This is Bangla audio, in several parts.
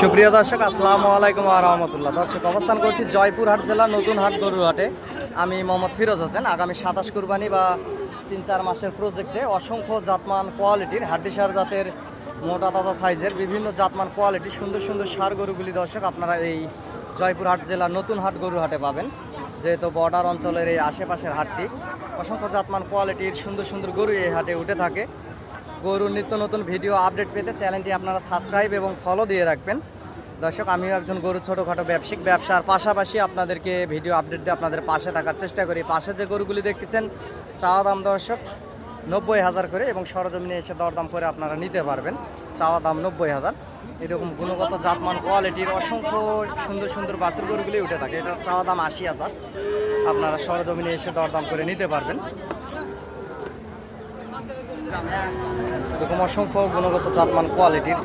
সুপ্রিয় দর্শক, আসসালামু আলাইকুম ওয়া রাহমাতুল্লাহ। দর্শক, অবস্থান করছি জয়পুরহাট জেলার নতুন হাট গরুরহাটে। আমি মোহাম্মদ ফিরোজ হোসেন। আগামী 27 কুরবানি বা 3-4 মাসের প্রজেক্টে অসংখ্য জাতমান কোয়ালিটির হাড্ডিসার জাতের মোটা তাজা সাইজের বিভিন্ন জাতমান কোয়ালিটির সুন্দর সুন্দর সার গরুগুলি দর্শক আপনারা এই জয়পুরহাট জেলার নতুন হাট গরুরহাটে পাবেন। যেহেতু বর্ডার অঞ্চলের এই আশেপাশের হাটটি, অসংখ্য জাতমান কোয়ালিটির সুন্দর সুন্দর গরু এই হাটে উঠে থাকে। গরুর নিত্য নতুন ভিডিও আপডেট পেতে চ্যানেলটি আপনারা সাবস্ক্রাইব এবং ফলো দিয়ে রাখবেন। দর্শক, আমিও একজন গরু ছোটোখাটো ব্যবসায়িক ব্যবসার পাশাপাশি আপনাদেরকে ভিডিও আপডেট দিয়ে আপনাদের পাশে থাকার চেষ্টা করি। পাশে যে গরুগুলি দেখতেছেন চাওয়া দাম দর্শক 90,000 করে, এবং সরজমিনে এসে দরদাম করে আপনারা নিতে পারবেন। চাওয়া দাম 90,000। এরকম গুণগত জাতমান কোয়ালিটির অসংখ্য সুন্দর সুন্দর বাছুর গরুগুলি উঠে থাকে। এটা চাওয়া দাম 80,000। আপনারা সরজমিনে এসে দরদাম করে নিতে পারবেন। এরকম অসংখ্য গুণগত জাতমান কোয়ালিটির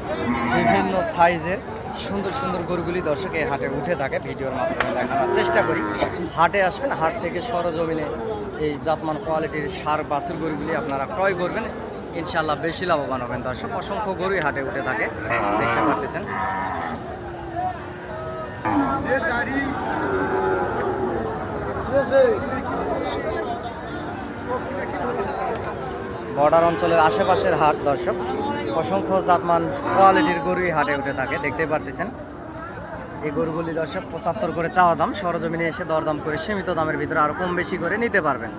বিভিন্ন সাইজের সুন্দর সুন্দর গরুগুলি দর্শক এই হাটে উঠে থাকে। ভিডিওর মাধ্যমে দেখানোর চেষ্টা করি। হাটে আসবেন, হাট থেকে সরজমিনে এই জাতমান কোয়ালিটির সার বাছুর গরুগুলি আপনারা ক্রয় করবেন, ইনশাল্লাহ বেশি লাভবান হবেন। দর্শক, অসংখ্য গরুই হাটে উঠে থাকে, দেখতে পাচ্ছেন। বর্ডার অঞ্চলের আশেপাশের হাট দর্শক, অসংখ্য জাতমান কোয়ালিটির গরুই হাটে উঠে থাকে, দেখতে পারতেছেন। এই গরুগুলি দর্শক 75 করে চাওয়া দাম, সরজমিনে এসে দরদাম করে সীমিত দামের ভিতরে আরও কম বেশি করে নিতে পারবেন।